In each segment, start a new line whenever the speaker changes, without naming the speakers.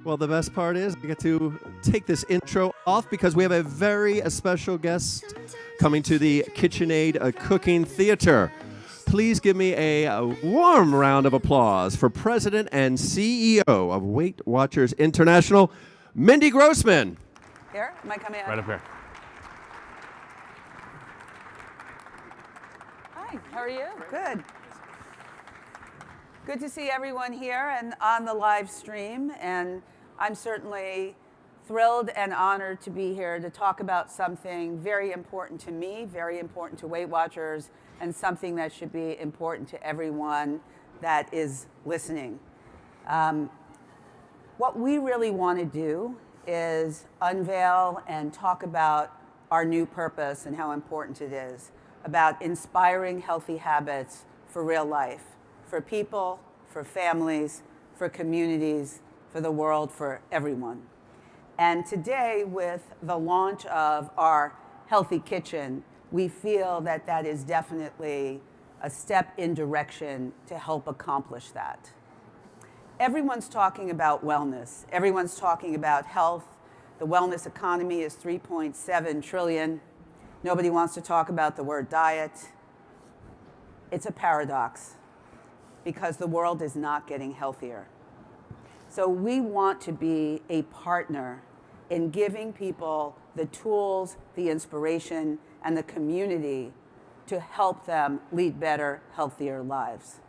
Well, the best part is I get to take this intro off because we have a very special guest coming to the KitchenAid Cooking Theater. Please give me a warm round of applause for President and CEO of Weight Watchers International, Mindy Grossman.
Here? Am I coming out?
Right up here.
Hi, how are you? Good. Good to see everyone here and on the live stream. And I'm certainly thrilled and honored to be here to talk about something very important to me, very important to Weight Watchers, and something that should be important to everyone that is listening. What we really want to do is unveil and talk about our new purpose and how important it is, about inspiring healthy habits for real life, for people, for families, for communities, for the world, for everyone. And today, with the launch of our Healthy Kitchen, we feel that that is definitely a step in direction to help accomplish that. Everyone's talking about wellness. Everyone's talking about health. The wellness economy is 3.7 trillion. Nobody wants to talk about the word diet. It's a paradox because the world is not getting healthier. So we want to be a partner in giving people the tools, the inspiration, and the community to help them lead better, healthier lives.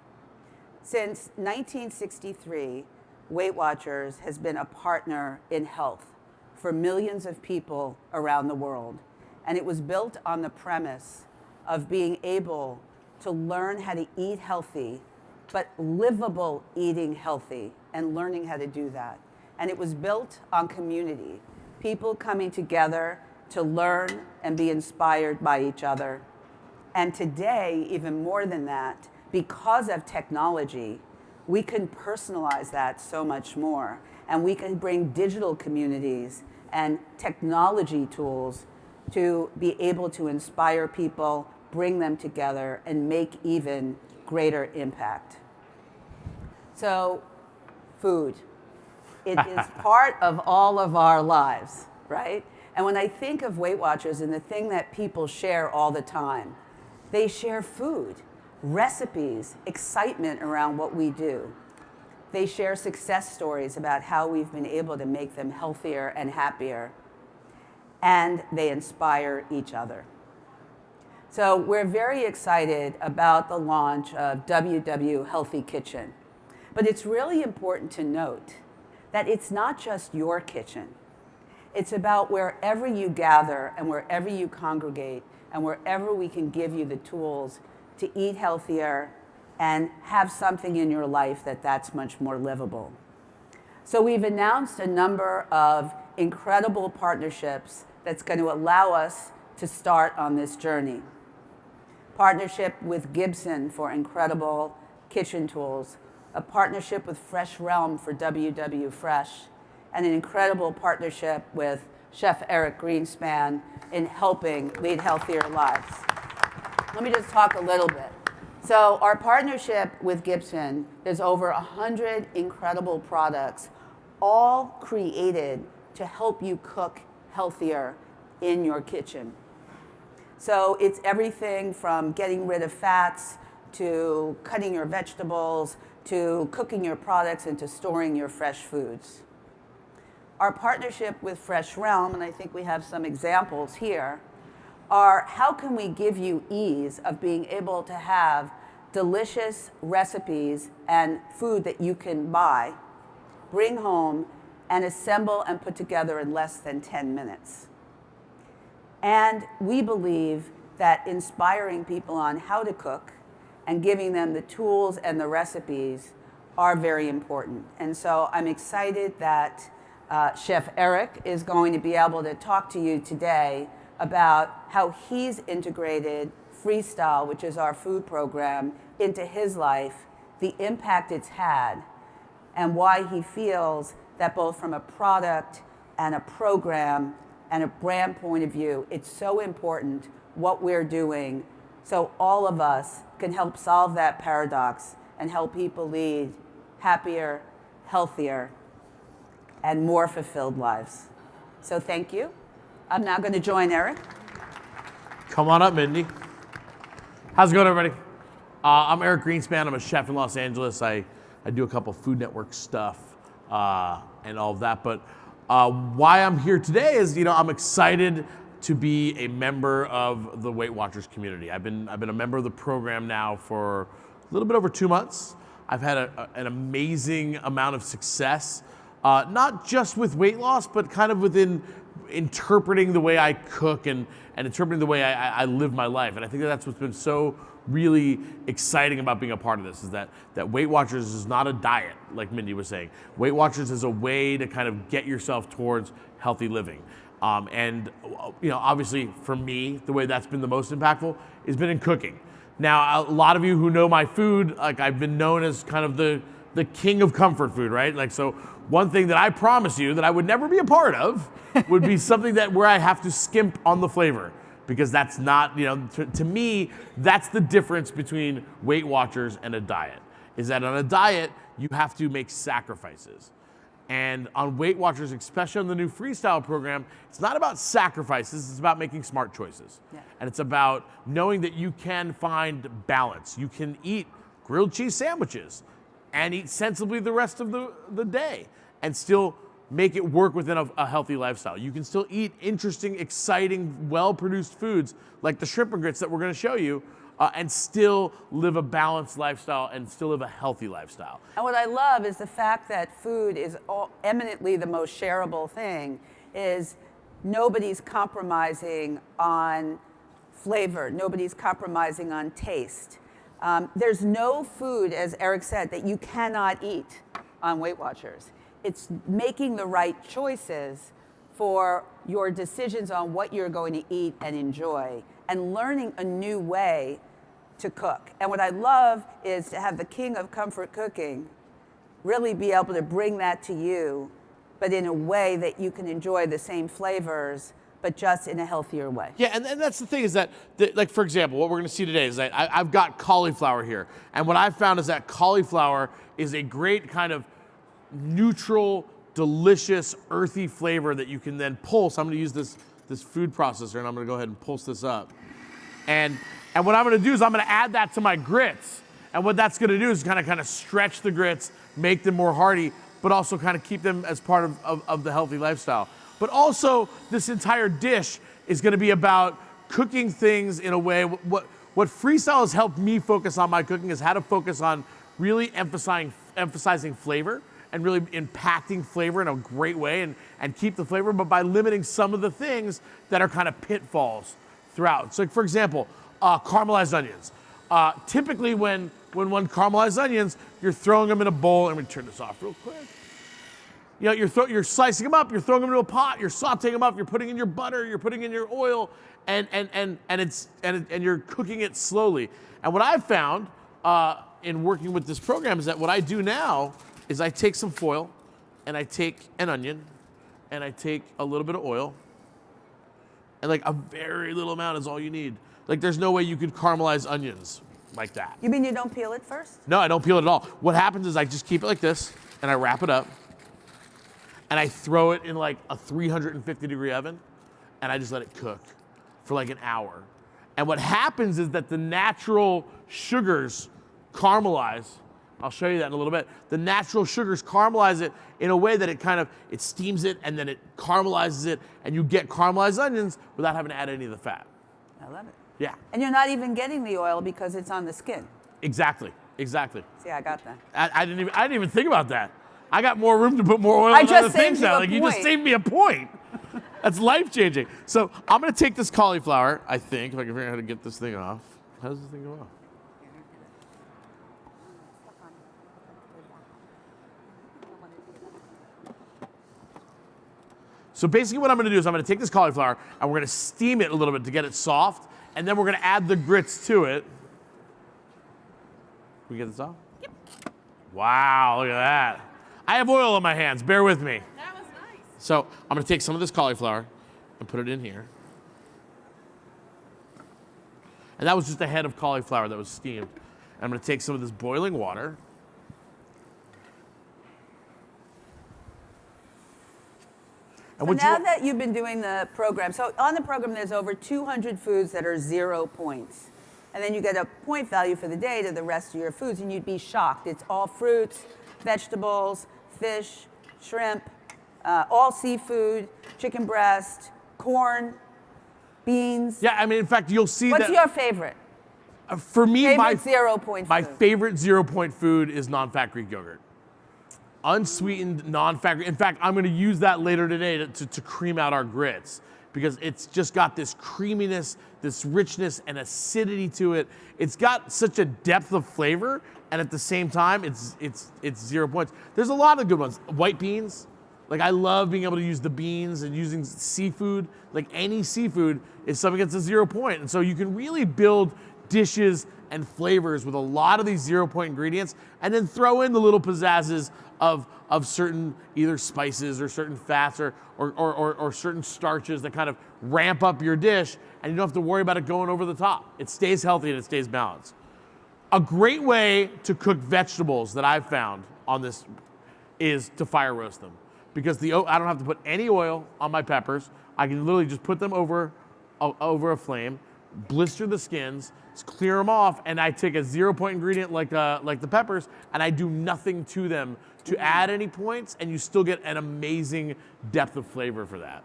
Since 1963, Weight Watchers has been a partner in health for millions of people around the world. And it was built on the premise of being able to learn how to eat healthy, but livable eating healthy, and learning how to do that. And it was built on community, people coming together to learn and be inspired by each other. And today, even more than that, because of technology, we can personalize that so much more. And we can bring digital communities and technology tools to be able to inspire people, bring them together, and make even greater impact. So, food. It is part of all of our lives, right? And when I think of Weight Watchers and the thing that people share all the time, they share food, recipes, excitement around what we do. They share success stories about how we've been able to make them healthier and happier. And they inspire each other. So we're very excited about the launch of WW Healthy Kitchen. But it's really important to note that it's not just your kitchen. It's about wherever you gather and wherever you congregate and wherever we can give you the tools to eat healthier and have something in your life that's much more livable. So we've announced a number of incredible partnerships that's going to allow us to start on this journey. Partnership with Gibson for incredible kitchen tools, a partnership with Fresh Realm for WW Fresh, and an incredible partnership with Chef Eric Greenspan in helping lead healthier lives. Let me just talk a little bit. So our partnership with Gibson, there's over 100 incredible products, all created to help you cook healthier in your kitchen. So it's everything from getting rid of fats to cutting your vegetables to cooking your products and to storing your fresh foods. Our partnership with Fresh Realm, and I think we have some examples here, are how can we give you ease of being able to have delicious recipes and food that you can buy, bring home, and assemble and put together in less than 10 minutes. And we believe that inspiring people on how to cook and giving them the tools and the recipes are very important. And so I'm excited that Chef Eric is going to be able to talk to you today about how he's integrated Freestyle, which is our food program, into his life, the impact it's had, and why he feels that both from a product and a program and a brand point of view, it's so important what we're doing so all of us can help solve that paradox and help people lead happier, healthier, and more fulfilled lives. So thank you. I'm now going to join Eric.
Come on up, Mindy. How's it going, everybody? I'm Eric Greenspan. I'm a chef in Los Angeles. I do a couple Food Network stuff and all of that. But why I'm here today is, I'm excited to be a member of the Weight Watchers community. I've been a member of the program now for a little bit over 2 months. I've had an amazing amount of success, not just with weight loss, but kind of within interpreting the way I cook and interpreting the way I live my life. And I think that's what's been so really exciting about being a part of this, is that Weight Watchers is not a diet, like Mindy was saying. Weight Watchers is a way to kind of get yourself towards healthy living. And obviously for me, the way that's been the most impactful has been in cooking. Now, a lot of you who know my food, like I've been known as kind of the king of comfort food, right? Like, so one thing that I promise you that I would never be a part of would be something where I have to skimp on the flavor, because that's not, to me, that's the difference between Weight Watchers and a diet, is that on a diet, you have to make sacrifices. And on Weight Watchers, especially on the new Freestyle program, it's not about sacrifices, it's about making smart choices. Yeah. And it's about knowing that you can find balance. You can eat grilled cheese sandwiches and eat sensibly the rest of the day and still make it work within a healthy lifestyle. You can still eat interesting, exciting, well-produced foods like the shrimp and grits that we're gonna show you, and still live a balanced lifestyle and still live a healthy lifestyle.
And what I love is the fact that food is eminently the most shareable thing, is nobody's compromising on flavor, nobody's compromising on taste. There's no food, as Eric said, that you cannot eat on Weight Watchers. It's making the right choices for your decisions on what you're going to eat and enjoy, and learning a new way to cook. And what I love is to have the king of comfort cooking really be able to bring that to you, but in a way that you can enjoy the same flavors, but just in a healthier way.
Yeah, and that's the thing, is that, like, for example, what we're gonna see today is that I've got cauliflower here. And what I've found is that cauliflower is a great kind of neutral, delicious, earthy flavor that you can then pulse. I'm gonna use this food processor, and I'm gonna go ahead and pulse this up. And what I'm gonna do is I'm gonna add that to my grits. And what that's gonna do is kind of stretch the grits, make them more hearty, but also kind of keep them as part of the healthy lifestyle. But also, this entire dish is gonna be about cooking things in a way. What Freestyle has helped me focus on my cooking is how to focus on really emphasizing flavor and really impacting flavor in a great way and keep the flavor, but by limiting some of the things that are kind of pitfalls throughout. So, like, for example, caramelized onions. Typically when one caramelized onions, you're throwing them in a bowl. Let me turn this off real quick. You're slicing them up, you're throwing them into a pot, you're sauteing them up, you're putting in your butter, you're putting in your oil, and you're cooking it slowly. And what I've found in working with this program is that what I do now is I take some foil, and I take an onion, and I take a little bit of oil, and like a very little amount is all you need. Like, there's no way you could caramelize onions like that.
You mean you don't peel it first?
No, I don't peel it at all. What happens is I just keep it like this, and I wrap it up, and I throw it in like a 350-degree oven, and I just let it cook for like an hour. And what happens is that the natural sugars caramelize. I'll show you that in a little bit. The natural sugars caramelize it in a way that it steams it, and then it caramelizes it, and you get caramelized onions without having to add any of the fat.
I love it.
Yeah.
And you're not even getting the oil because it's on the skin.
Exactly.
See, I got that.
I didn't even think about that. I got more room to put more oil on other things now. Like, you just saved me a point. That's life-changing. So I'm gonna take this cauliflower, I think, if I can figure out how to get this thing off. How does this thing go off? So basically what I'm gonna do is I'm gonna take this cauliflower and we're gonna steam it a little bit to get it soft, and then we're gonna add the grits to it. Can we get this off? Yep. Wow, look at that. I have oil on my hands, bear with me.
That was nice.
So I'm gonna take some of this cauliflower and put it in here. And that was just a head of cauliflower that was steamed. I'm gonna take some of this boiling water. And
So now that you've been doing the program, so on the program there's over 200 foods that are 0 points. And then you get a point value for the day to the rest of your foods, and you'd be shocked. It's all fruits, vegetables, fish, shrimp, all seafood, chicken breast, corn, beans.
Yeah, I mean, in fact, you'll see
What's
that.
your favorite?
For me,
Favorite 0 point
my
food?
favorite 0 point food is non-fat Greek yogurt. Unsweetened, non-fat. In fact, I'm going to use that later today to cream out our grits because it's just got this creaminess, this richness and acidity to it. It's got such a depth of flavor, and at the same time, it's 0 points. There's a lot of good ones. White beans. Like, I love being able to use the beans and using seafood. Like, any seafood is something that's a 0 point. And so you can really build dishes and flavors with a lot of these 0 point ingredients, and then throw in the little pizzazzes of certain either spices or certain fats or certain starches that kind of ramp up your dish, and you don't have to worry about it going over the top. It stays healthy and it stays balanced. A great way to cook vegetables that I've found on this is to fire roast them. Because I don't have to put any oil on my peppers. I can literally just put them over a flame, blister the skins, clear them off, and I take a 0 point ingredient like the peppers, and I do nothing to them to add any points, and you still get an amazing depth of flavor for that.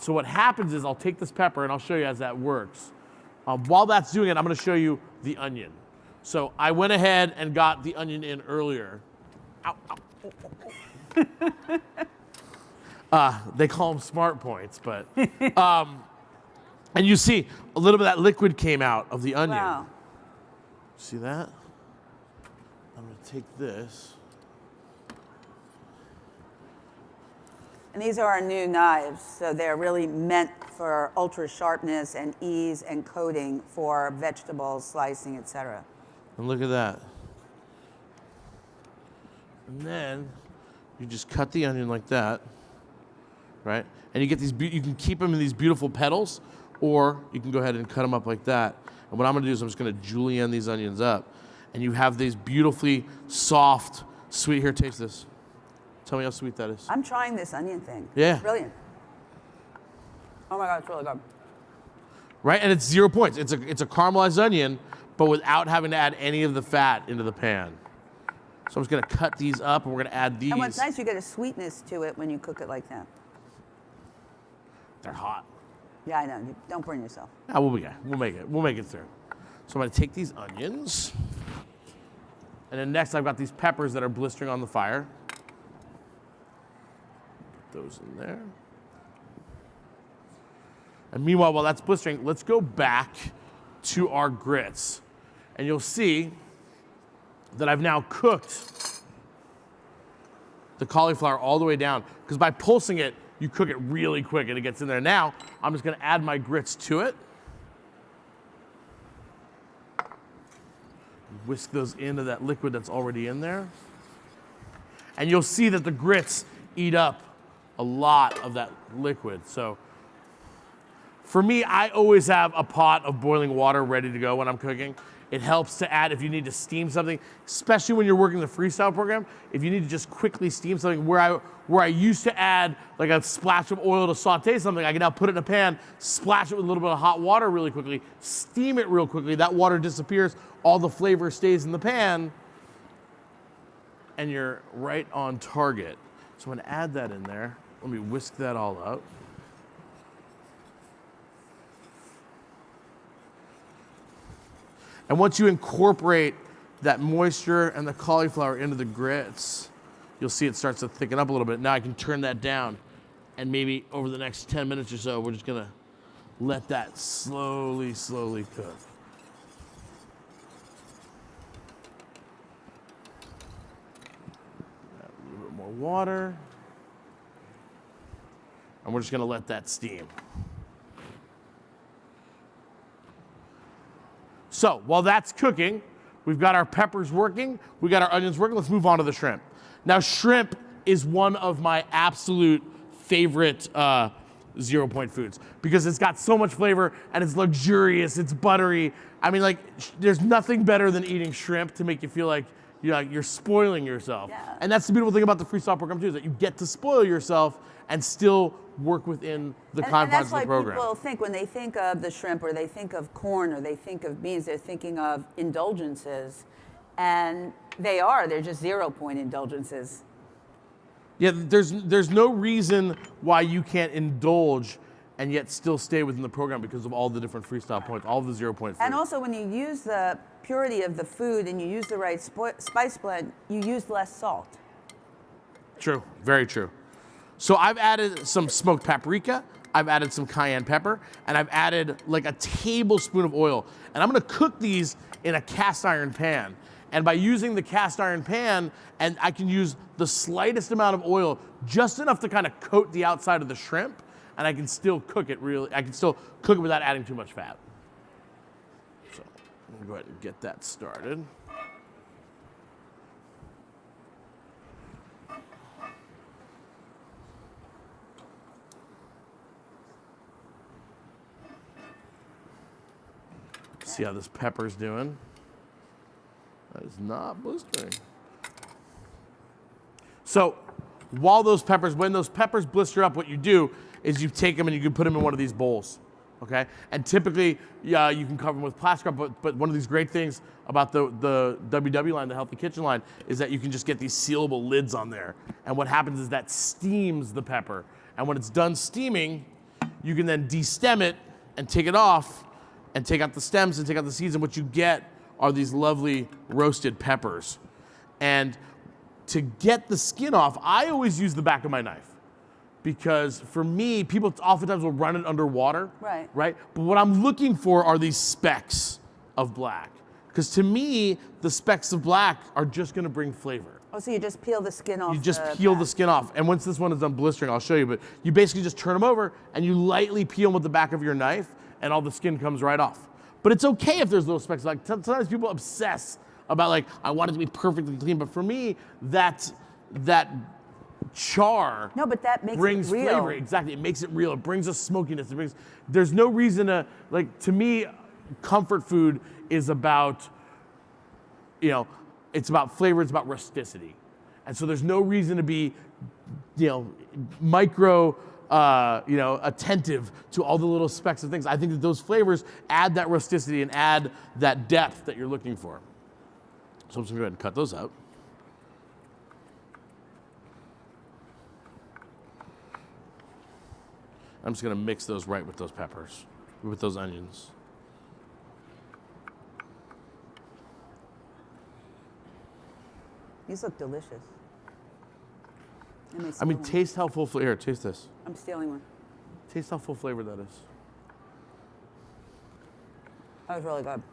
So what happens is I'll take this pepper, and I'll show you as that works. While that's doing it, I'm going to show you the onion. So I went ahead and got the onion in earlier. Ow, ow. They call them smart points, but and you see a little bit of that liquid came out of the onion.
Wow.
See that? I'm gonna take this.
And these are our new knives, so they're really meant for ultra sharpness and ease and coating for vegetables, slicing, etc.
And look at that. And then you just cut the onion like that, right? And you get these, you can keep them in these beautiful petals, or you can go ahead and cut them up like that. And what I'm gonna do is I'm just gonna julienne these onions up, and you have these beautifully soft, sweet, here, taste this. Tell me how sweet that is.
I'm trying this onion thing.
Yeah.
It's brilliant. Oh my God, it's really good.
Right, and it's 0 points. It's a caramelized onion, but without having to add any of the fat into the pan. So I'm just gonna cut these up, and we're gonna add these.
And what's nice, you get a sweetness to it when you cook it like that.
They're hot.
Yeah, I know. Don't burn yourself.
Ah, we'll make it. We'll make it through. So I'm gonna take these onions, and then next I've got these peppers that are blistering on the fire. Put those in there. And meanwhile, while that's blistering, let's go back to our grits, and you'll see that I've now cooked the cauliflower all the way down, because by pulsing it, you cook it really quick and it gets in there. Now, I'm just gonna add my grits to it. Whisk those into that liquid that's already in there. And you'll see that the grits eat up a lot of that liquid. So for me, I always have a pot of boiling water ready to go when I'm cooking. It helps to add if you need to steam something, especially when you're working the freestyle program. If you need to just quickly steam something, where I used to add like a splash of oil to saute something, I can now put it in a pan, splash it with a little bit of hot water really quickly, steam it real quickly. That water disappears, all the flavor stays in the pan, and you're right on target. So I'm gonna add that in there. Let me whisk that all up. And once you incorporate that moisture and the cauliflower into the grits, you'll see it starts to thicken up a little bit. Now I can turn that down, and maybe over the next 10 minutes or so, we're just gonna let that slowly cook. Add a little bit more water. And we're just gonna let that steam. So while that's cooking, we've got our peppers working, we got our onions working. Let's move on to the shrimp. Now, shrimp is one of my absolute favorite 0 point foods because it's got so much flavor and it's luxurious, it's buttery. I mean, like, there's nothing better than eating shrimp to make you feel like you're spoiling yourself.
Yeah.
And that's the beautiful thing about the freestyle program too, is that you get to spoil yourself and still work within the confines of the program.
And that's why people think when they think of the shrimp or they think of corn or they think of beans, they're thinking of indulgences. And they're just 0 point indulgences.
Yeah, there's no reason why you can't indulge and yet still stay within the program because of all the different freestyle points, all of the 0 point foods.
And also when you use the purity of the food and you use the right spice blend, you use less salt.
True, very true. So I've added some smoked paprika, I've added some cayenne pepper, and I've added like a tablespoon of oil. And I'm gonna cook these in a cast iron pan. And by using the cast iron pan, and I can use the slightest amount of oil, just enough to kind of coat the outside of the shrimp, and I can still cook it without adding too much fat. So I'm gonna go ahead and get that started. See how this pepper's doing. That is not blistering. So when those peppers blister up, what you do is you take them and you can put them in one of these bowls, okay? And typically, you can cover them with plastic wrap, but one of these great things about the WW line, the Healthy Kitchen line, is that you can just get these sealable lids on there. And what happens is that steams the pepper. And when it's done steaming, you can then destem it and take it off and take out the stems and take out the seeds, and what you get are these lovely roasted peppers. And to get the skin off, I always use the back of my knife. Because for me, people oftentimes will run it underwater. Right? But what I'm looking for are these specks of black. Because to me, the specks of black are just gonna bring flavor.
Oh, so you just peel the skin off?
You just peel the skin off. And once this one is done blistering, I'll show you, but you basically just turn them over and you lightly peel them with the back of your knife and all the skin comes right off. But it's okay if there's little specks. Like sometimes people obsess about like, I want it to be perfectly clean, but for me, that char brings
it real.
flavor. Exactly, it makes it real. It brings a smokiness. There's no reason to me, comfort food is about, it's about flavor, it's about rusticity. And so there's no reason to be, attentive to all the little specks of things. I think that those flavors add that rusticity and add that depth that you're looking for. So I'm just gonna go ahead and cut those out. I'm just gonna mix those right with those peppers, with those onions.
These look delicious.
Taste how full flavor. Here, taste this.
I'm stealing one.
Taste how full flavor that is.
That was really good.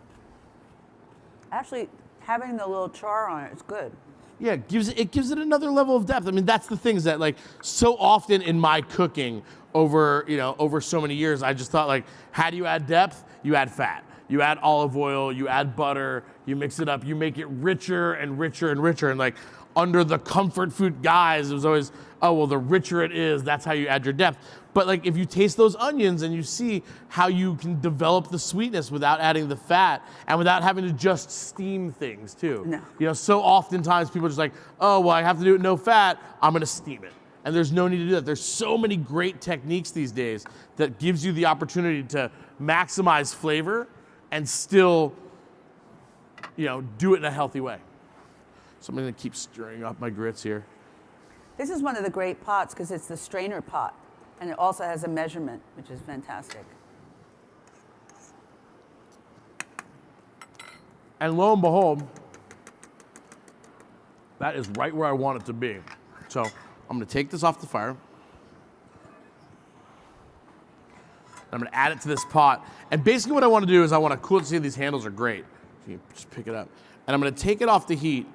Actually, having the little char on it is good.
Yeah, it gives it another level of depth. I mean, that's the thing is that like so often in my cooking over so many years, I just thought like, how do you add depth? You add fat. You add olive oil, you add butter, you mix it up, you make it richer and richer and richer. And like under the comfort food guise, it was always, oh, well, the richer it is, that's how you add your depth. But like if you taste those onions and you see how you can develop the sweetness without adding the fat and without having to just steam things too.
No.
So oftentimes people are just like, oh, well, I have to do it no fat, I'm gonna steam it. And there's no need to do that. There's so many great techniques these days that gives you the opportunity to maximize flavor and still, do it in a healthy way. So I'm gonna keep stirring up my grits here.
This is one of the great pots because it's the strainer pot. And it also has a measurement, which is fantastic.
And lo and behold, that is right where I want it to be. So I'm gonna take this off the fire. I'm gonna add it to this pot. And basically what I wanna do is I wanna cool it. See, these handles are great. So you just pick it up. And I'm gonna take it off the heat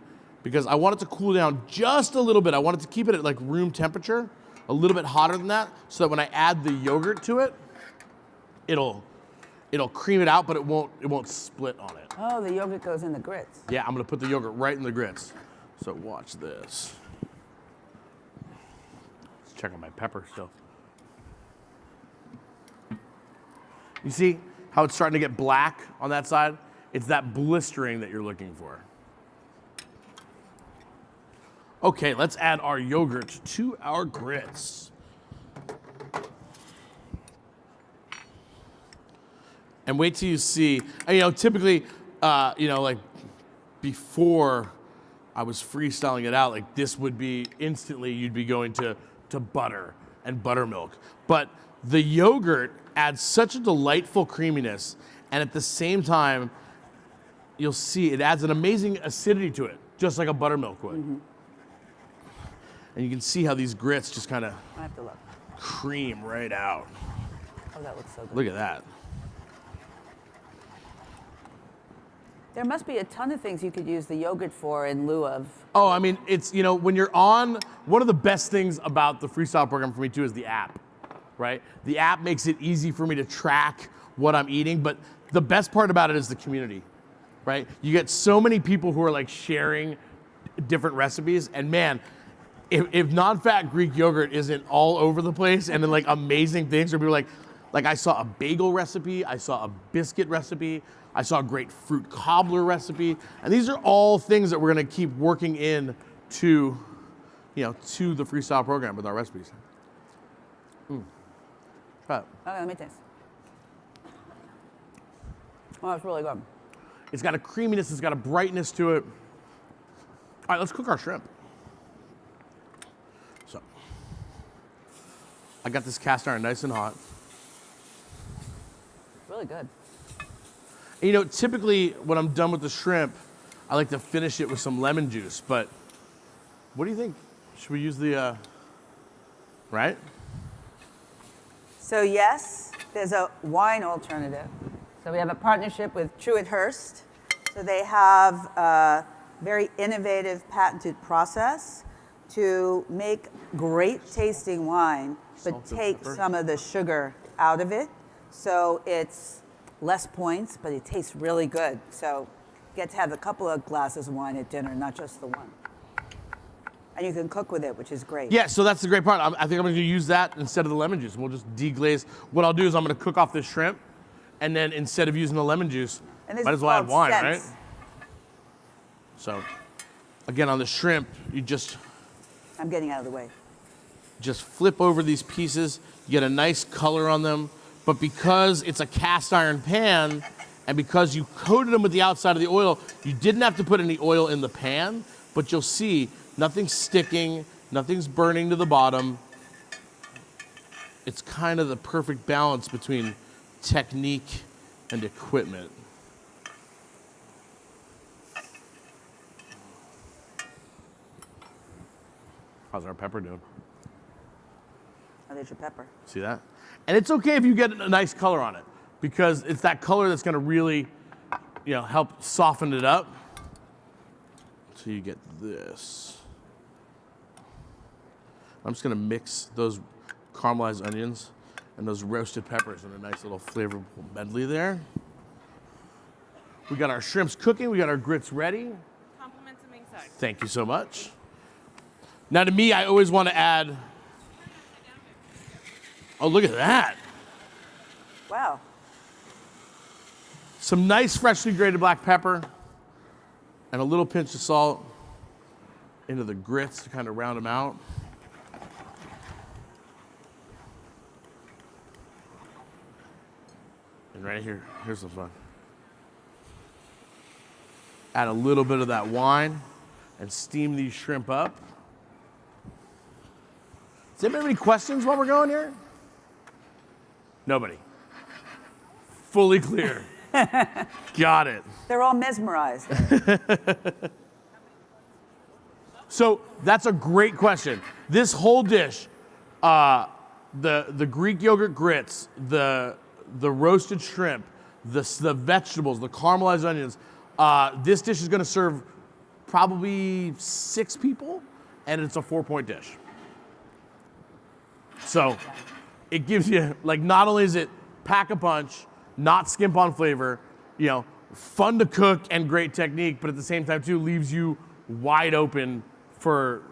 because I want it to cool down just a little bit. I want it to keep it at like room temperature, a little bit hotter than that, so that when I add the yogurt to it, it'll cream it out, but it won't split on it.
Oh, the yogurt goes in the grits.
Yeah, I'm gonna put the yogurt right in the grits. So watch this. Let's check on my pepper still. You see how it's starting to get black on that side? It's that blistering that you're looking for. Okay, let's add our yogurt to our grits. And wait till you see, typically, like before I was freestyling it out, like this would be instantly, you'd be going to butter and buttermilk. But the yogurt adds such a delightful creaminess, and at the same time, you'll see it adds an amazing acidity to it, just like a buttermilk would. Mm-hmm. And you can see how these grits just kind of
I have to look.
cream right out.
Oh, that looks so good.
Look at that.
There must be a ton of things you could use the yogurt for in lieu of.
Oh, I mean, it's, when you're on, one of the best things about the freestyle program for me too is the app, right? The app makes it easy for me to track what I'm eating, but the best part about it is the community, right? You get so many people who are like sharing different recipes, and man, if non-fat Greek yogurt isn't all over the place and then like amazing things where people are like I saw a bagel recipe, I saw a biscuit recipe, I saw a great fruit cobbler recipe, and these are all things that we're gonna keep working in to the freestyle program with our recipes. Try it.
Okay, let me taste. Oh, it's really good.
It's got a creaminess, it's got a brightness to it. All right, let's cook our shrimp. So, I got this cast iron nice and hot.
Really good.
And, typically when I'm done with the shrimp, I like to finish it with some lemon juice, but what do you think? Should we use the, right?
So yes, there's a wine alternative. So we have a partnership with Truett-Hurst. So they have a very innovative patented process to make great tasting wine, but
Salt and
take
pepper.
some of the sugar out of it. So it's less points, but it tastes really good. So you get to have a couple of glasses of wine at dinner, not just the one. And you can cook with it, which is great.
Yeah, so that's the great part. I think I'm going to use that instead of the lemon juice, and we'll just deglaze. What I'll do is I'm going to cook off this shrimp, and then instead of using the lemon juice,
And this
might
is
as well add
called
wine,
scents.
right? So, again, on the shrimp, you just
I'm getting out of the way.
flip over these pieces. You get a nice color on them. But because it's a cast iron pan, and because you coated them with the outside of the oil, you didn't have to put any oil in the pan, but you'll see nothing's sticking, nothing's burning to the bottom. It's kind of the perfect balance between technique and equipment. How's our pepper doing?
Oh, there's your pepper.
See that? And it's okay if you get a nice color on it, because it's that color that's gonna really, help soften it up. So you get this. I'm just gonna mix those caramelized onions and those roasted peppers in a nice little flavorful medley there. We got our shrimps cooking, we got our grits ready.
Compliments of Ming Tsai.
Thank you so much. Now to me, I always wanna add, oh, look at that.
Wow.
Some nice freshly grated black pepper and a little pinch of salt into the grits to kind of round them out. And right here, here's some fun. Add a little bit of that wine and steam these shrimp up. Does anybody have any questions while we're going here? Nobody. Fully clear. Got it.
They're all mesmerized.
So that's a great question. This whole dish, the Greek yogurt grits, the roasted shrimp, the vegetables, the caramelized onions, this dish is gonna serve probably 6 people, and it's a 4-point dish. So it gives you, not only is it pack a punch, not skimp on flavor, fun to cook and great technique, but at the same time too leaves you wide open for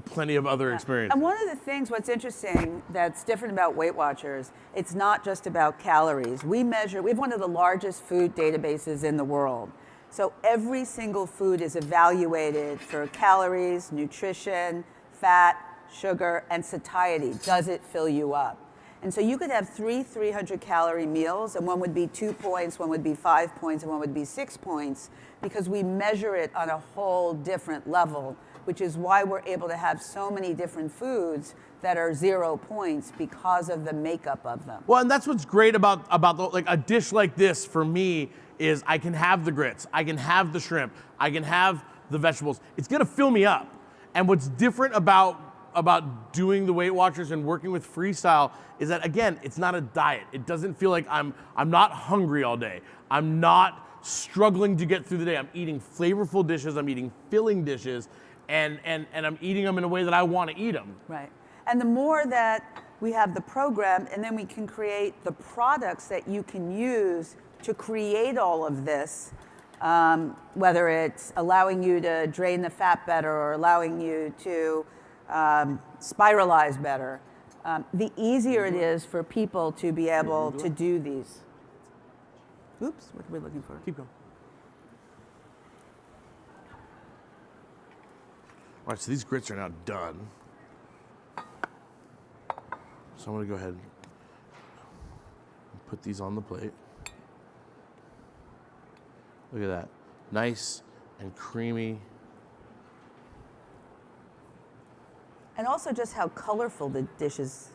plenty of other experiences.
And one of the things, what's interesting that's different about Weight Watchers, it's not just about calories. We have one of the largest food databases in the world. So every single food is evaluated for calories, nutrition, fat, sugar, and satiety. Does it fill you up? And so you could have 300-calorie meals, and one would be 2 points, one would be 5 points, and one would be 6 points, because we measure it on a whole different level, which is why we're able to have so many different foods that are 0 points because of the makeup of them.
Well, and that's what's great about like a dish like this for me is I can have the grits, I can have the shrimp, I can have the vegetables. It's gonna fill me up. And what's different about doing the Weight Watchers and working with Freestyle is that, again, it's not a diet. It doesn't feel like I'm not hungry all day. I'm not struggling to get through the day. I'm eating flavorful dishes, I'm eating filling dishes, and I'm eating them in a way that I want to eat them.
Right. And the more that we have the program, and then we can create the products that you can use to create all of this, whether it's allowing you to drain the fat better or allowing you to spiralize better, the easier it is for people to be able to do these. Oops, what are we looking for?
Keep going. All right, so these grits are now done. So I'm gonna go ahead and put these on the plate. Look at that, nice and creamy.
And also just how colorful the dish is.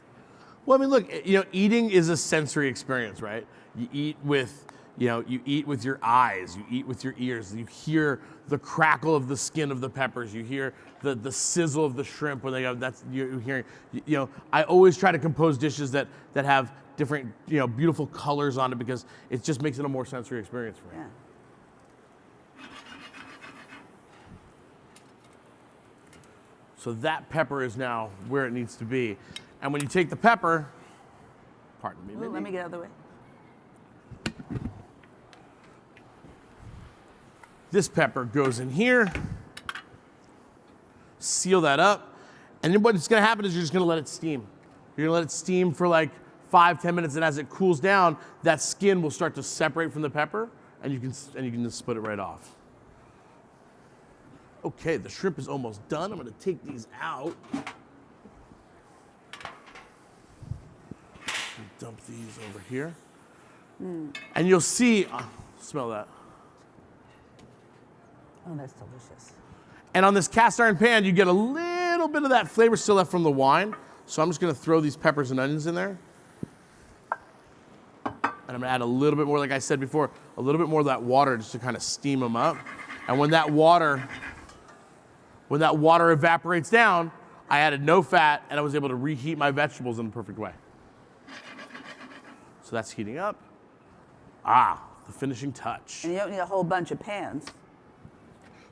Well, I mean, look, eating is a sensory experience, right? You eat with, you eat with your eyes, you eat with your ears, you hear the crackle of the skin of the peppers, you hear the sizzle of the shrimp when they go, you're hearing, I always try to compose dishes that have different, beautiful colors on it because it just makes it a more sensory experience for me.
Yeah.
So that pepper is now where it needs to be. And when you take the pepper, pardon me.
Ooh, let me get out of the way.
This pepper goes in here, seal that up, and then what's gonna happen is you're just gonna let it steam. You're gonna let it steam for like 5-10 minutes, and as it cools down, that skin will start to separate from the pepper, and you can just split it right off. Okay, the shrimp is almost done. I'm gonna take these out. Dump these over here. And you'll see, smell that.
Oh, that's delicious.
And on this cast iron pan, you get a little bit of that flavor still left from the wine. So I'm just gonna throw these peppers and onions in there. And I'm gonna add a little bit more, like I said before, a little bit more of that water just to kind of steam them up. And when that water evaporates down, I added no fat and I was able to reheat my vegetables in the perfect way. So that's heating up. The finishing touch.
And you don't need a whole bunch of pans.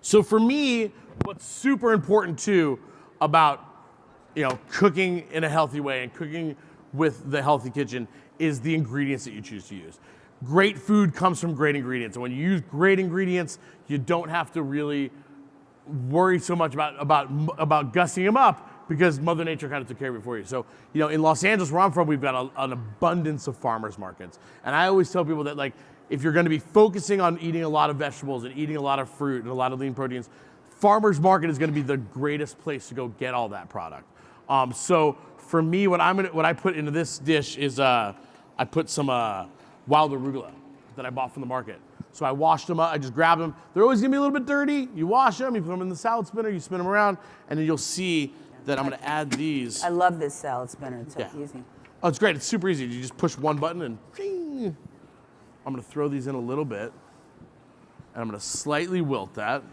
So for me, what's super important too about cooking in a healthy way and cooking with the Healthy Kitchen is the ingredients that you choose to use. Great food comes from great ingredients. And when you use great ingredients, you don't have to really worry so much about gussing them up because Mother Nature kind of took care of it for you. So, in Los Angeles, where I'm from, we've got an abundance of farmers markets. And I always tell people that, like, if you're going to be focusing on eating a lot of vegetables and eating a lot of fruit and a lot of lean proteins, farmers market is going to be the greatest place to go get all that product. So for me, what I put into this dish is I put some wild arugula that I bought from the market. So I washed them up, I just grabbed them. They're always gonna be a little bit dirty. You wash them, you put them in the salad spinner, you spin them around, and then you'll see that I'm gonna add these.
I love this salad spinner, it's so easy.
Oh, it's great, it's super easy. You just push one button and ding. I'm gonna throw these in a little bit, and I'm gonna slightly wilt that.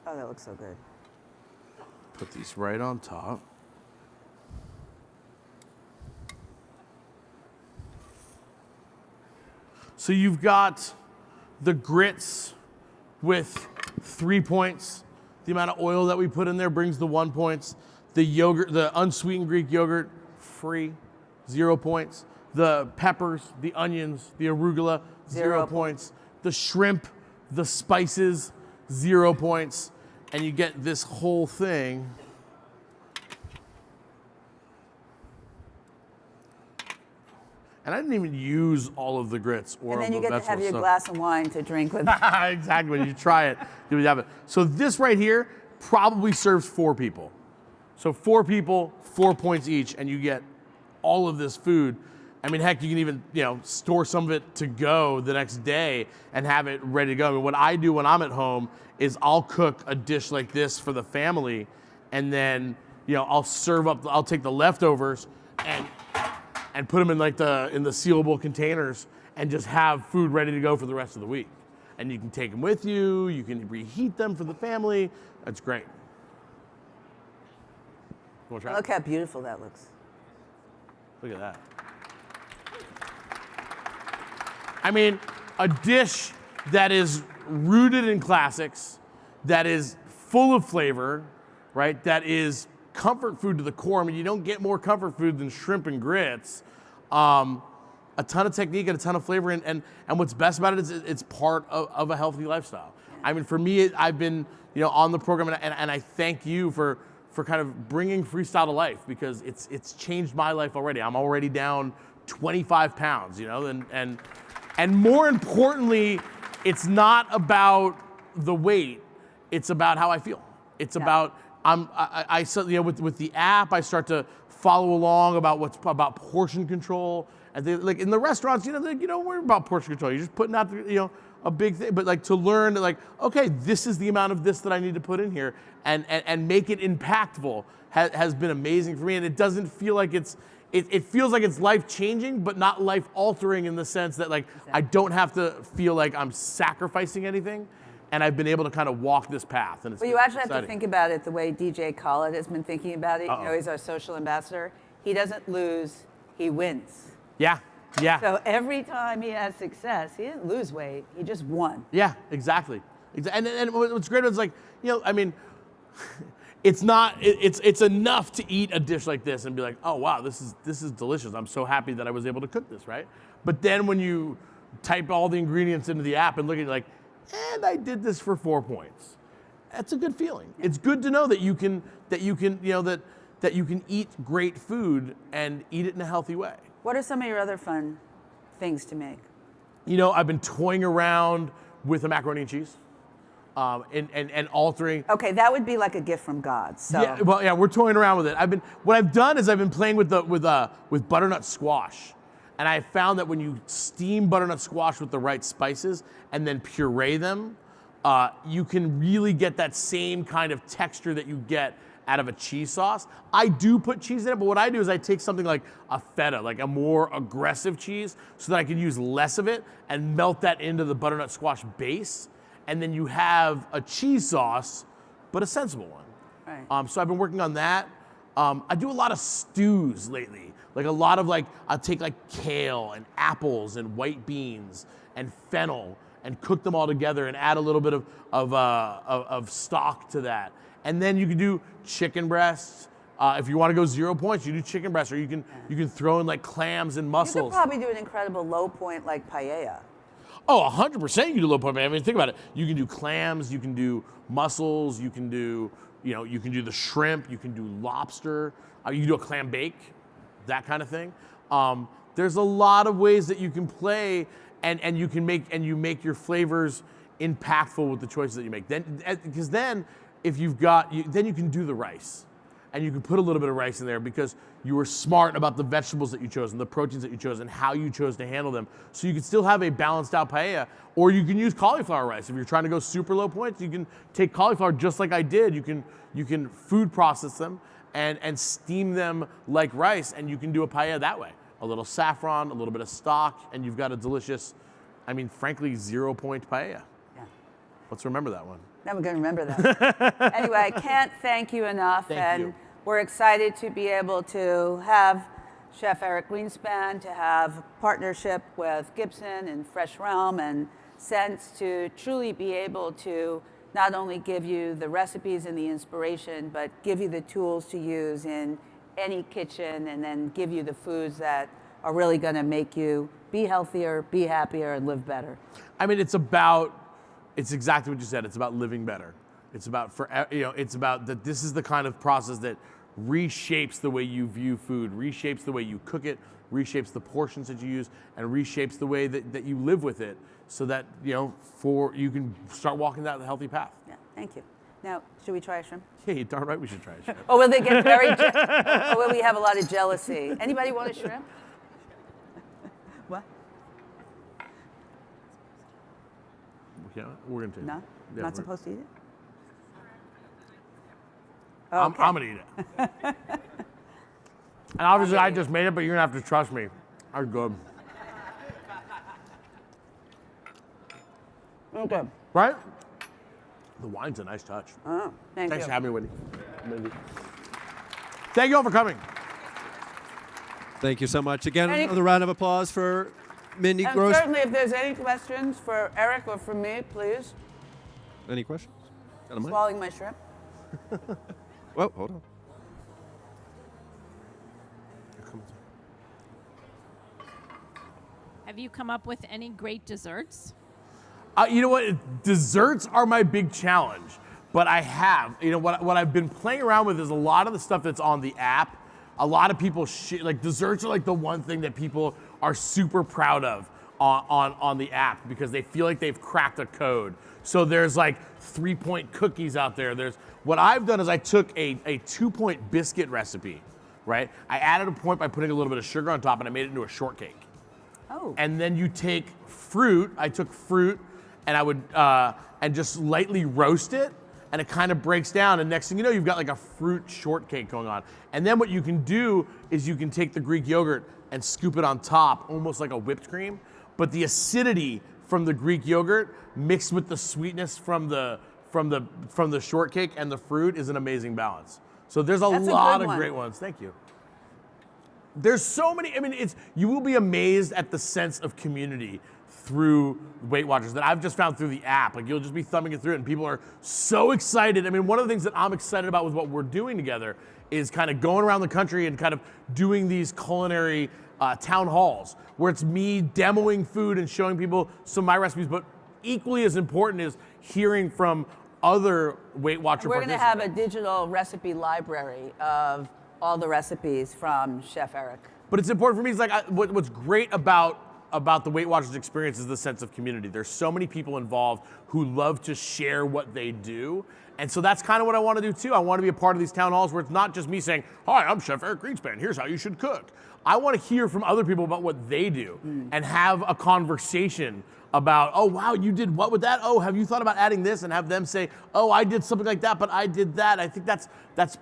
Oh, that looks so good.
Put these right on top. So you've got the grits with 3 points. The amount of oil that we put in there brings the 1 point. The yogurt, the unsweetened Greek yogurt, free, 0 points. The peppers, the onions, the arugula, 0 points. The shrimp the spices, 0 points, and you get this whole thing. And I didn't even use all of the grits or
And then
the
you get to
vegetables,
have your
so-
glass of wine to drink with.
Exactly. When you try it, you have it. So this right here probably serves 4 people. So 4 people, 4 points each, and you get all of this food. I mean, heck, you can even store some of it to go the next day and have it ready to go. I mean, what I do when I'm at home is I'll cook a dish like this for the family, and then I'll serve up. I'll take the leftovers and put them in in the sealable containers and just have food ready to go for the rest of the week. And you can take them with you. You can reheat them for the family. That's great. You want to try it?
Look how beautiful that looks.
Look at that. I mean, a dish that is rooted in classics, that is full of flavor, right? That is comfort food to the core. I mean, you don't get more comfort food than shrimp and grits. A ton of technique and a ton of flavor, and what's best about it is it's part of a healthy lifestyle. I mean, for me, I've been on the program, and I thank you for kind of bringing freestyle to life, because it's changed my life already. I'm already down 25 pounds, and more importantly, it's not about the weight, it's about how I feel. It's about with the app, I start to follow along about portion control. And like in the restaurants, you don't worry about portion control. You're just putting out a big thing. But like to learn that okay, this is the amount of this that I need to put in here, and make it impactful has been amazing for me. And it doesn't feel like it feels like it's life changing, but not life altering in the sense that I don't have to feel like I'm sacrificing anything. And I've been able to kind of walk this path. And it's
you actually have
exciting.
to think about it the way DJ Khaled has been thinking about it. He's our social ambassador. He doesn't lose, he wins.
Yeah.
So every time he has success, he didn't lose weight, he just won.
Yeah, exactly. And what's great is I mean, it's not. It's enough to eat a dish like this and be like, oh wow, this is delicious. I'm so happy that I was able to cook this, right? But then when you type all the ingredients into the app and look at it and I did this for 4 points, that's a good feeling. Yeah. It's good to know that you can eat great food and eat it in a healthy way.
What are some of your other fun things to make?
I've been toying around with the macaroni and cheese, and altering.
Okay, that would be like a gift from God. So.
Yeah, we're toying around with it. What I've done is I've been playing with butternut squash, and I found that when you steam butternut squash with the right spices and then puree them, you can really get that same kind of texture that you get out of a cheese sauce. I do put cheese in it, but what I do is I take something like a feta, like a more aggressive cheese, so that I can use less of it and melt that into the butternut squash base. And then you have a cheese sauce, but a sensible one.
Right.
So I've been working on that. I do a lot of stews lately. Like a lot of I'll take kale and apples and white beans and fennel and cook them all together and add a little bit of stock to that. And then you can do chicken breasts. If you want to go 0 points, you do chicken breasts, or you can throw in clams and mussels.
You could probably do an incredible low point like paella.
Oh, 100% you can do low point. I mean, think about it. You can do clams, you can do mussels, you can do the shrimp, you can do lobster, you can do a clam bake, that kind of thing. There's a lot of ways that you can play, and you make your flavors impactful with the choices that you make. Because then if then you can do the rice. And you can put a little bit of rice in there because you were smart about the vegetables that you chose and the proteins that you chose and how you chose to handle them. So you can still have a balanced out paella, or you can use cauliflower rice. If you're trying to go super low points, you can take cauliflower just like I did. You can food process them and steam them like rice, and you can do a paella that way. A little saffron, a little bit of stock, and you've got a delicious, frankly, 0 point paella.
Yeah.
Let's remember that one.
Never going to remember that. Anyway, I can't thank you enough.
Thank you.
We're excited to be able to have Chef Eric Greenspan, to have partnership with Gibson and Fresh Realm and Sense to truly be able to not only give you the recipes and the inspiration, but give you the tools to use in any kitchen, and then give you the foods that are really going to make you be healthier, be happier, and live better.
It's about it's exactly what you said. It's about living better. It's about it's about that. This is the kind of process that reshapes the way you view food, reshapes the way you cook it, reshapes the portions that you use, and reshapes the way that you live with it, so that you can start walking down the healthy path.
Yeah, thank you. Now, should we try a shrimp?
Yeah, you're darn right we should try a shrimp.
Or will they get very? Or will we have a lot of jealousy? Anybody want a shrimp? What?
Yeah, we're gonna take it.
No,
Yeah,
not supposed to eat it.
I'm gonna eat it. And obviously, I just made it, but you're gonna have to trust me. I'm good.
Okay.
Right? The wine's a nice touch.
Oh, thank
Thanks
you.
for having me, Mindy. Thank you all for coming.
Thank you so much. Again,
Any-
another round of applause for Mindy
And
Grossman.
certainly, if there's any questions for Eric or for me, please.
Any questions? Got a mic?
Swallowing my shrimp.
Well, hold on.
Have you come up with any great desserts?
You know what? Desserts are my big challenge, but I have. You know what I've been playing around with is a lot of the stuff that's on the app. A lot of people like desserts are like the one thing that people are super proud of on the app because they feel like they've cracked a code. So there's like 3-point cookies out there. There's what I've done is I took a 2-point biscuit recipe, right? I added a point by putting a little bit of sugar on top and I made it into a shortcake.
Oh.
And then you take fruit. I took fruit, and I would and just lightly roast it, and it kind of breaks down. And next thing you know, you've got like a fruit shortcake going on. And then what you can do is you can take the Greek yogurt and scoop it on top, almost like a whipped cream. But the acidity from the Greek yogurt mixed with the sweetness from the shortcake and the fruit is an amazing balance. So there's a
That's a
lot
good
of
one.
great ones. Thank you. There's so many, I mean, you will be amazed at the sense of community through Weight Watchers that I've just found through the app. Like you'll just be thumbing it through it and people are so excited. I mean, one of the things that I'm excited about with what we're doing together is kind of going around the country and kind of doing these culinary town halls where it's me demoing food and showing people some of my recipes, but equally as important is hearing from other Weight Watcher
We're going to have a
participants.
digital recipe library of all the recipes from Chef Eric.
But it's important for me. It's like what's great about the Weight Watchers experience is the sense of community. There's so many people involved who love to share what they do. And so that's kind of what I want to do too. I want to be a part of these town halls where it's not just me saying, hi, I'm Chef Eric Greenspan. Here's how you should cook. I want to hear from other people about what they do and have a conversation about, oh, wow, you did what with that? Oh, have you thought about adding this? And have them say, oh, I did something like that, but I did that. I think that's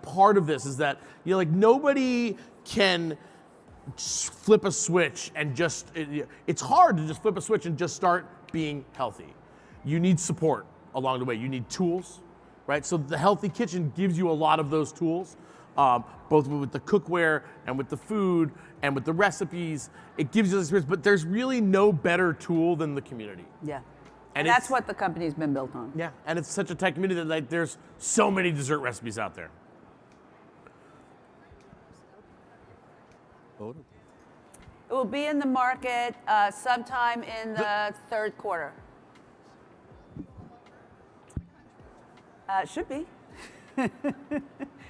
part of this is that, like nobody can flip a switch and just, it's hard to just flip a switch and just start being healthy. You need support along the way. You need tools, right? So the Healthy Kitchen gives you a lot of those tools, both with the cookware and with the food and with the recipes. It gives you this experience, but there's really no better tool than the community.
Yeah.
And
And that's
it's-
what the company's been built on.
Yeah, and it's such a tight community that like there's so many dessert recipes out there.
Hold on.
It will be in the market sometime in the third quarter. Should be.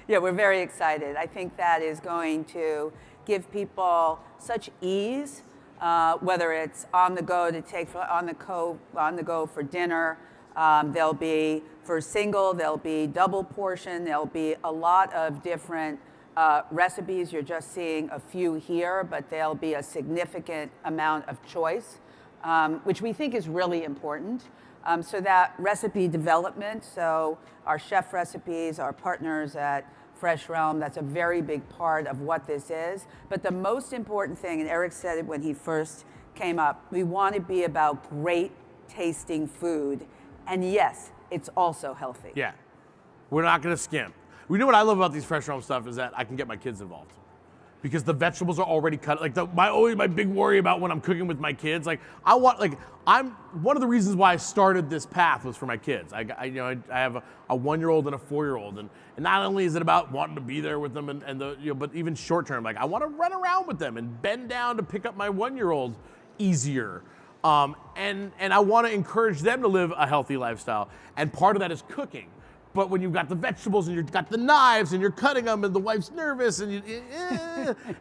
Yeah, we're very excited. I think that is going to give people such ease, whether it's on the go to take on the go for dinner. There'll be for single, there'll be double portion. There'll be a lot of different recipes. You're just seeing a few here, but there'll be a significant amount of choice, which we think is really important. So that recipe development, so our chef recipes, our partners at Fresh Realm, that's a very big part of what this is. But the most important thing, and Eric said it when he first came up, we want to be about great tasting food. And yes, it's also healthy.
Yeah, we're not gonna skimp. We know what I love about these Fresh Realm stuff is that I can get my kids involved. Because the vegetables are already cut. Like always my big worry about when I'm cooking with my kids. Like I'm one of the reasons why I started this path was for my kids. I have a 1-year-old and a 4-year-old, and not only is it about wanting to be there with them but even short term, like I want to run around with them and bend down to pick up my 1-year-old easier. And I want to encourage them to live a healthy lifestyle. And part of that is cooking. But when you've got the vegetables and you've got the knives and you're cutting them and the wife's nervous and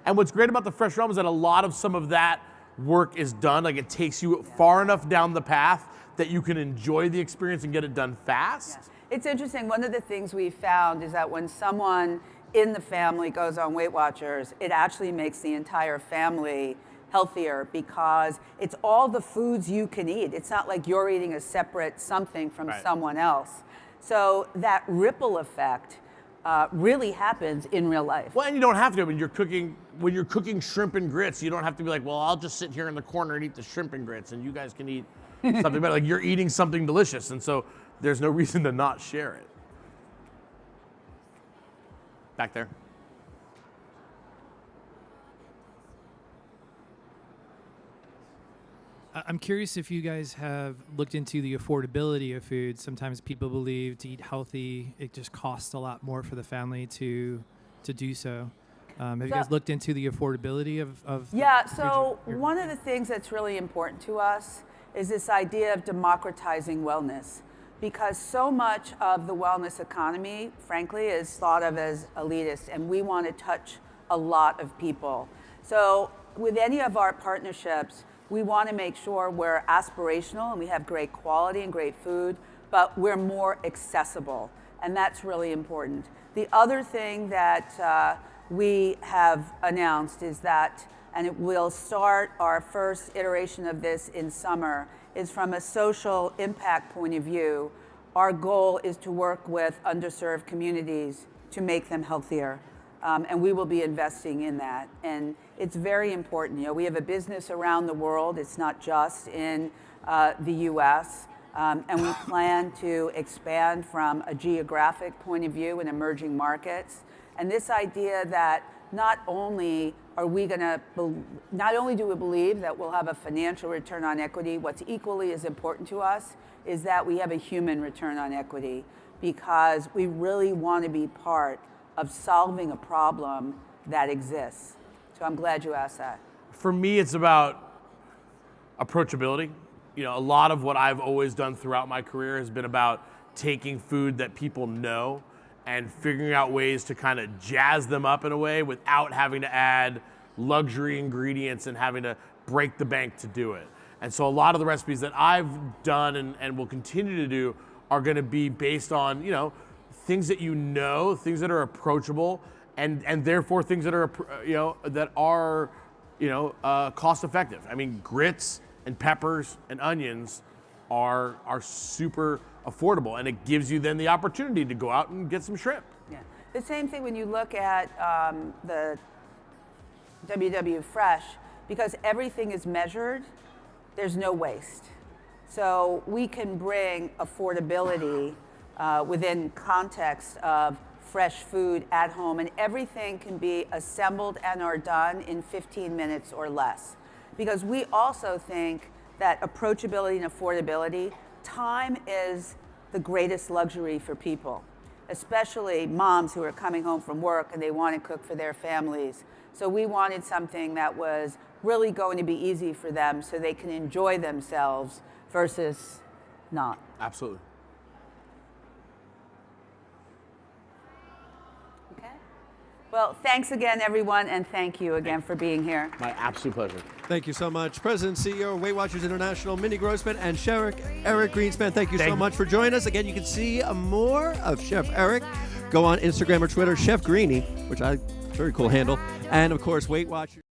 and what's great about the fresh realm is that a lot of some of that work is done. Like it takes you far enough down the path that you can enjoy the experience and get it done fast.
Yeah. It's interesting. One of the things we found is that when someone in the family goes on Weight Watchers, it actually makes the entire family healthier because it's all the foods you can eat. It's not like you're eating a separate something from someone else. So that ripple effect really happens in real life.
Well, and you don't have to when you're cooking shrimp and grits. You don't have to be like, well, I'll just sit here in the corner and eat the shrimp and grits, and you guys can eat something better. Like you're eating something delicious, and so there's no reason to not share it. Back there.
I'm curious if you guys have looked into the affordability of food. Sometimes people believe to eat healthy, it just costs a lot more for the family to do so. Have you guys looked into the affordability of
Yeah, so one of the things that's really important to us is this idea of democratizing wellness, because so much of the wellness economy, frankly, is thought of as elitist, and we want to touch a lot of people. So with any of our partnerships, we want to make sure we're aspirational and we have great quality and great food, but we're more accessible, and that's really important. The other thing that we have announced is that, and it will start our first iteration of this in summer, is from a social impact point of view, our goal is to work with underserved communities to make them healthier. And we will be investing in that. And it's very important. You know, we have a business around the world. It's not just in the US. And we plan to expand from a geographic point of view in emerging markets. And this idea that not only do we believe that we'll have a financial return on equity, what's equally as important to us is that we have a human return on equity, because we really want to be part of solving a problem that exists. So I'm glad you asked that.
For me, it's about approachability. You know, a lot of what I've always done throughout my career has been about taking food that people know and figuring out ways to kind of jazz them up in a way without having to add luxury ingredients and having to break the bank to do it. And so a lot of the recipes that I've done and will continue to do are going to be based on, you know, things that you know, things that are approachable, and therefore things that are cost effective. I mean, grits and peppers and onions are super affordable, and it gives you then the opportunity to go out and get some shrimp.
Yeah, the same thing when you look at the WW Fresh, because everything is measured. There's no waste, so we can bring affordability within context of fresh food at home, and everything can be assembled and are done in 15 minutes or less. Because we also think that approachability and affordability, time is the greatest luxury for people, especially moms who are coming home from work and they want to cook for their families. So we wanted something that was really going to be easy for them so they can enjoy themselves versus not.
Absolutely.
Well, thanks again, everyone, and thank you again for being here.
My absolute pleasure.
Thank you so much. President and CEO of Weight Watchers International, Mindy Grossman, and Chef Eric Greenspan. Thank you so much for joining us. Again, you can see more of Chef Eric. Go on Instagram or Twitter, Chef Greenie, which very cool handle. And, of course, Weight Watchers.